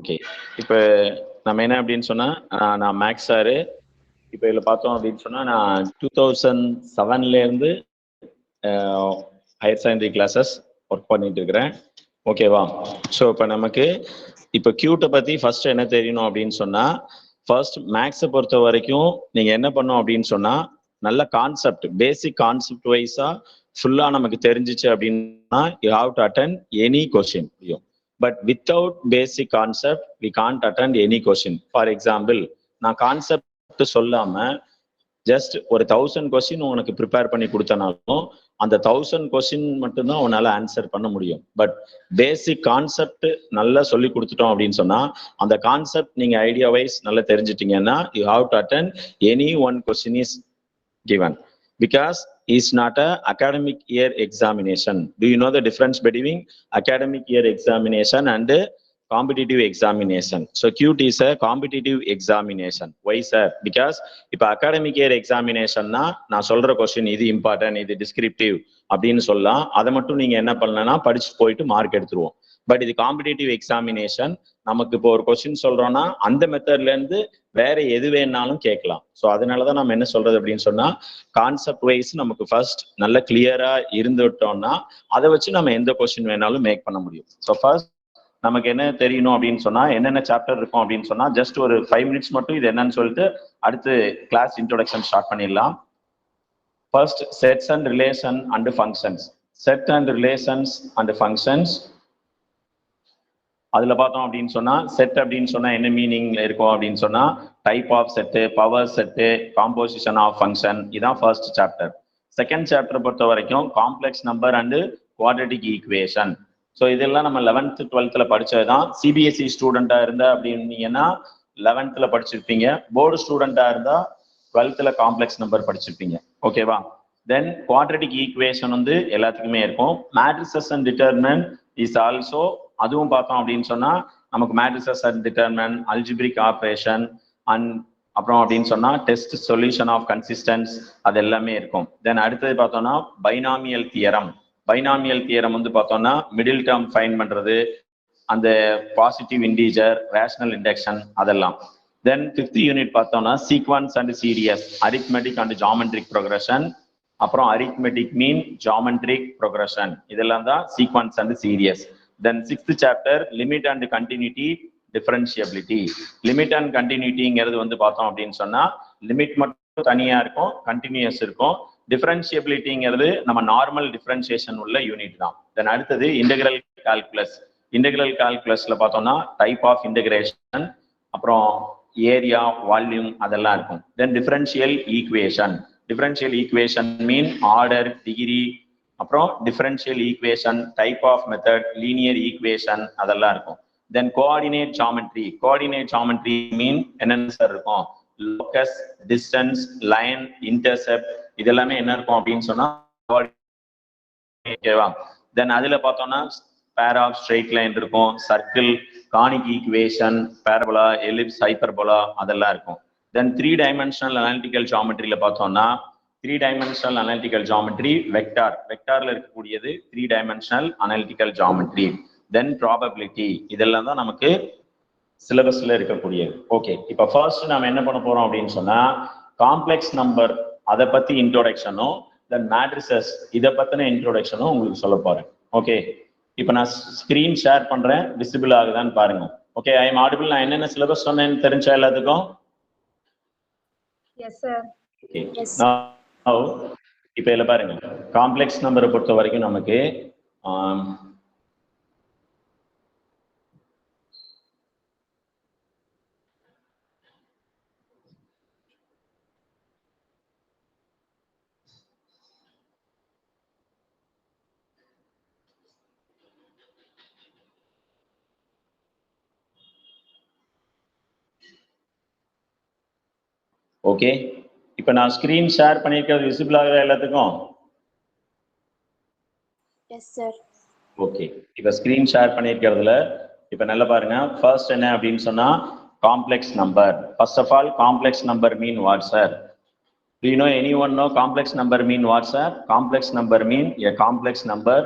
Okay, இப்போ நம்ம என்ன அப்படின்னு சொன்னா நான் மேக்ஸ் சாரு. இப்போ இதில் பார்த்தோம் அப்படின்னு சொன்னா நான் 2007 ஹையர் செகண்டரி கிளாஸஸ் ஒர்க் பண்ணிட்டு இருக்கிறேன். ஓகேவா? ஸோ இப்போ நமக்கு இப்போ கியூட்டை பற்றி ஃபர்ஸ்ட் என்ன தெரியணும் அப்படின்னு சொன்னா, ஃபர்ஸ்ட் மேக்ஸை பொறுத்த வரைக்கும் நீங்க என்ன பண்ணும் அப்படின்னு சொன்னா, நல்ல கான்செப்ட் பேசிக் கான்செப்ட் வைஸா ஃபுல்லா நமக்கு தெரிஞ்சிச்சு அப்படின்னா you have to attend any question. But without basic concept we can't attend any question. For example, நான் கான்செப்ட் சொல்லாம ஜஸ்ட் ஒரு 1000 கொஸ்டின் உனக்கு ப்ரிப்பேர் பண்ணி கொடுத்தனாலும் அந்த 1000 கொஸ்டின் மட்டும்தான் உன்னால ஆன்சர் பண்ண முடியும். பட் பேசிக் கான்செப்ட் நல்லா சொல்லி கொடுத்துட்டோம் அப்படின்னு சொன்னா, அந்த கான்செப்ட் நீங்க ஐடியா வைஸ் நல்லா தெரிஞ்சிட்டீங்கன்னா you have to attend any one question is given, because it's not a academic year examination. Do you know the difference between academic year examination and competitive examination? So QT is a competitive examination. Why sir? Because if academic year examination na நான் சொல்ற question இது important, இது descriptive அப்படின்னு சொல்லலாம். அதை மட்டும் நீங்க என்ன பண்ணலன்னா படிச்சு போயிட்டு மார்க் எடுத்துருவோம். பட் இது காம்படிட்டிவ் எக்ஸாமினேஷன். நமக்கு இப்போ ஒரு கொஸ்டின் சொல்றோம்னா அந்த மெத்தட்ல இருந்து வேற எது வேணாலும் கேட்கலாம். ஸோ அதனாலதான் நம்ம என்ன சொல்றது அப்படின்னு சொன்னா, கான்செப்ட் வைஸ் நமக்கு ஃபர்ஸ்ட் நல்ல கிளியரா இருந்துட்டோம்னா அதை வச்சு நம்ம எந்த கொஸ்டின் வேணாலும் மேக் பண்ண முடியும். ஸோ ஃபர்ஸ்ட் நமக்கு என்ன தெரியணும் அப்படின்னு சொன்னா, என்னென்ன சாப்டர் இருக்கும் அப்படின்னு சொன்னா, ஜஸ்ட் ஒரு 5 மினிட்ஸ் மட்டும் இது என்னன்னு சொல்லிட்டு அடுத்து கிளாஸ் இன்ட்ரோடக்ஷன் ஸ்டார்ட் பண்ணிடலாம். First sets and relation and functions. Set and relations and functions. அதுல பார்த்தோம் அப்படின்னு சொன்னா, செட் அப்படின்னு சொன்னா என்ன மீனிங்ல இருக்கும் அப்படின்னு சொன்னா, type of set, power set, composition of function. இதான் ஃபர்ஸ்ட் சாப்டர். செகண்ட் சாப்டர் பொறுத்த வரைக்கும் complex number and quadratic equation. So இதெல்லாம் நம்ம 11th 12th படிச்சதுதான். சிபிஎஸ்இ ஸ்டூடெண்டா இருந்தா அப்படின்னீங்கன்னா 11th படிச்சிருப்பீங்க. போர்டு ஸ்டூடெண்டா இருந்தா 12th காம்ப்ளெக்ஸ் நம்பர் படிச்சிருப்பீங்க. ஓகேவா? தென் குவாட்ரட்டிக் ஈக்குவேஷன் வந்து எல்லாத்துக்குமே இருக்கும். Matrices and determinant is also, அதுவும் பார்த்தோம் அப்படின்னு சொன்னா நமக்கு matrices and determinant, algebraic operation and அப்புறம் அப்படின்னு சொன்னா டெஸ்ட் சொல்யூஷன் ஆஃப் கன்சிஸ்டன்ஸ், அது எல்லாமே இருக்கும். தென் அடுத்தது பார்த்தோம்னா பைனாமியல் தியரம். பைனாமியல் தியரம் வந்து பார்த்தோம்னா மிடில் டேர்ம் ஃபைண்ட் பண்றது, அந்த பாசிட்டிவ் இன்டீஜர், ரேஷனல் இண்டக்ஷன், அதெல்லாம். தென் 5th யூனிட் பார்த்தோம்னா sequence and series, arithmetic and geometric progression, அப்புறம் அரித்மெட்டிக் மீன், ஜாமெட்ரிக் ப்ரோக்ரஷன், இதெல்லாம் தான் sequence and series. Then 6th chapter limit and continuity, differentiability. Limit and கண்டினியூட்டிங்கிறது வந்து பார்த்தோம் அப்படின்னு சொன்னா லிமிட் மட்டும் தனியா இருக்கும், கண்டினியூஸ் இருக்கும். டிஃபரன்ஷியபிலிட்டிங்கிறது நம்ம நார்மல் டிஃபரன்ஷியேஷன் உள்ள யூனிட் தான். தென் அடுத்தது இன்டெகிரல் கால்குலஸ். இன்டெகிரல் கால்குலஸ்ல பார்த்தோம்னா டைப் ஆஃப் இன்டெகிரேஷன், அப்புறம் ஏரியா, வால்யூம், அதெல்லாம் இருக்கும். Then differential equation. Differential equation mean order, degree, அப்புறம் differential equation, type of method, linear equation, அதெல்லாம் இருக்கும். Then coordinate geometry. Coordinate geometry mean என்னென்ன சார் இருக்கும்? லோக்கஸ், டிஸ்டன்ஸ், லைன், இன்டர்செப்ட், இதெல்லாமே என்ன இருக்கும் அப்படின்னு சொன்னா ஓகேவா? தென் அதுல பார்த்தோம்னா பேர் ஆஃப் ஸ்ட்ரெயிட் லைன் இருக்கும், circle, conic equation, parabola, ellipse, hyperbola, அதெல்லாம் இருக்கும். தென் 3 டைமென்ஷனல் அனாலிட்டிக்கல் ஜாமெட்ரியில பார்த்தோம்னா 3 டைமென்ஷனல் அனாலிட்டிக்கல் ஜாமெட்ரி, வெக்டார், வெக்டார்ல இருக்கக்கூடியது 3 dimensional analytical geometry. Then probability, இதெல்லாம் தான் நமக்கு சிலபஸ்ல இருக்கக்கூடியது. ஓகே, இப்போ ஃபர்ஸ்ட் நாம என்ன பண்ண போறோம் அப்படின்னு சொன்னா காம்ப்ளெக்ஸ் நம்பர் அதை பத்தி இன்ட்ரோடக்ஷனும், தென் மேட்ரிசஸ் இதை பத்தின இன்ட்ரோடக்ஷனும் உங்களுக்கு சொல்ல போறேன். ஓகே, இப்போ நான் ஸ்கிரீன் ஷேர் பண்றேன், விசிபிள் ஆகுதான்னு பாருங்க. Okay, I am audible. நான் என்னென்ன சிலபஸ் சொன்னேன்னு தெரிஞ்சா எல்லாத்துக்கும்? Yes sir. ஓகே, இப்போ இதுல பாருங்க, காம்ப்ளெக்ஸ் நம்பரை பொறுத்த வரைக்கும் நமக்கு ஓகே, இப்போ நான் ஸ்கிரீன் ஷேர் பண்ணிருக்கிறது விசிபிள் ஆகுதா எல்லாத்துக்கும்? Yes sir. ஓகே, இப்போ ஸ்கிரீன் ஷேர் பண்ணிருக்கிறதுல இப்போ நல்லா பாருங்க. ஃபர்ஸ்ட் என்ன அப்படின்னு சொன்னா complex number. First of all complex number mean what sir? Do you know anyone know complex number mean what sir? Complex number mean a complex number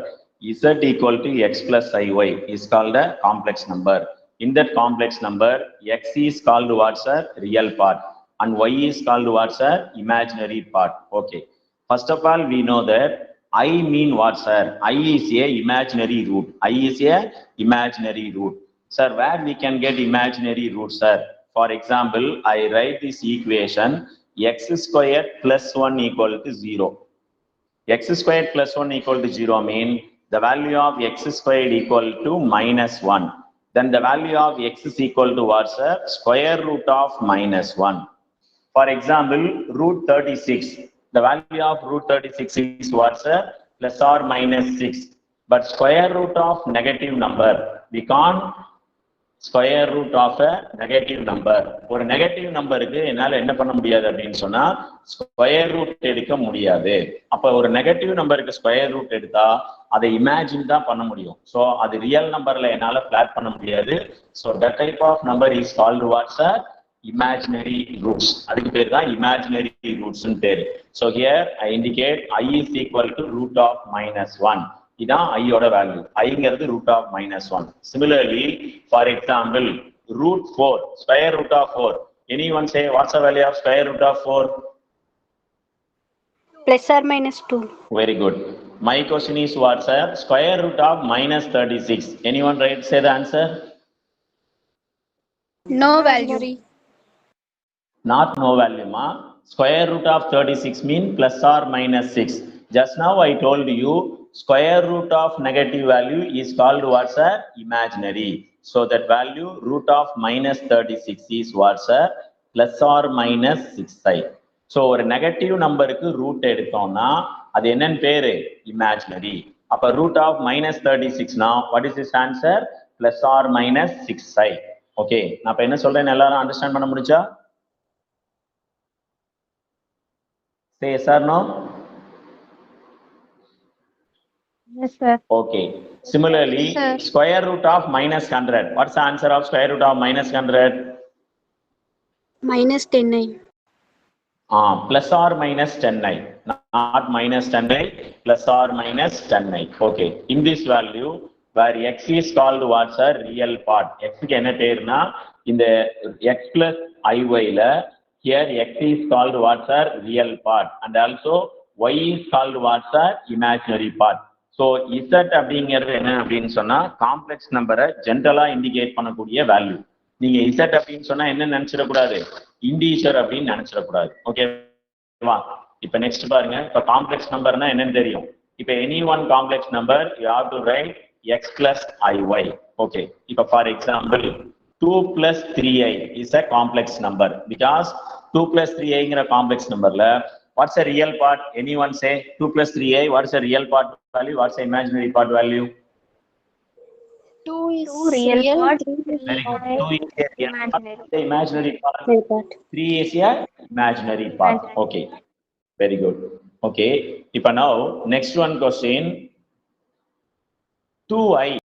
z equal to x plus iy is called a complex number. In that complex number, x is called what's a real part and y is called what's a imaginary part. Okay. First of all, we know that I mean what, sir? I is a imaginary root. I is a imaginary root. Sir, where we can get imaginary root, sir? For example, I write this equation x squared plus 1 equal to 0. X squared plus 1 equal to 0 mean the value of x squared equal to minus 1. Then the value of x is equal to what, sir? Square root of minus 1. For example, root 36. The value of root 36 is what, sir? Plus or minus 6. But square root of negative number, we can't square root of a negative number. ஒரு negative நம்பருக்கு என்னால என்ன பண்ண முடியாது அப்படின்னு சொன்னா square root எடுக்க முடியாது. அப்ப ஒரு நெகட்டிவ் நம்பருக்கு ஸ்கொயர் ரூட் எடுத்தா அதை இமேஜின் தான் பண்ண முடியும். ஸோ அது ரியல் நம்பர்ல என்னால பிளாட் பண்ண முடியாது. So that type of number is called what's a imaginary roots. அதுக்கு பேர் தான் imaginary roots ன்னு பேரு. So here I indicate I is equal to root of minus 1. இதான் I ஓட value. ஐங்கிறது root of minus 1. Similarly, for example, root 4, square root of 4. Anyone say what's the value of square root of 4? Plus or minus 2. Very good. My question is what's the square root of minus 36? Anyone say the answer? No value. Not no value, ma. Square root of 36 mean plus or minus 6. Just now I told you square root of negative value is called what's a imaginary. So that value root of minus 36 is what's a plus or minus 6i. So ஒரு negative நம்பருக்கு root எடுத்தோம்னா அது என்னன்னு பேரு imaginary. அப்ப root of minus 36 னா what is this answer? Plus or minus 6i. Okay, நான் இப்ப என்ன சொல்றேன்னு எல்லாரும் அண்டர்ஸ்டாண்ட் பண்ண முடிஞ்சா? Say yes or no? Yes, sir. Okay. Similarly, Yes, sir. square root of minus 100. What's the answer of square root of minus 100? Minus 10i. Plus or minus 10i. Not minus 10i, plus or minus 10i. Okay. In this value, where x is called what's a real part. X க்கு என்ன பேருனா இந்த x plus iy ல here x is called what's a real part and also y is called what's a imaginary part. So z அப்படிங்கிறது என்ன அப்படின்னு சொன்னா complex நம்பரை ஜென்ரலா இண்டிகேட் பண்ணக்கூடிய வேல்யூ. நீங்க z அப்படின்னு சொன்னா என்ன நினைச்சிடக்கூடாது, இண்டீஜர் அப்படின்னு நினைச்சிடக்கூடாது. ஓகேவா? இப்ப நெக்ஸ்ட் பாருங்க, இப்ப காம்ப்ளெக்ஸ் நம்பர்னா என்னன்னு தெரியும். இப்ப any one complex number you have to right x plus iy. Okay, இப்ப for example 2 plus 3i is a complex number because 2 plus 3i ங்கிற complex நம்பர்ல what's a real part? Anyone say 2 plus 3i, what's a real part value? What's the imaginary part value? 2 is real part. Very good. 2 is a real Imaginary. part. The imaginary part. 3 is a imaginary part. Okay. Very good. Okay. Now next one question. 2i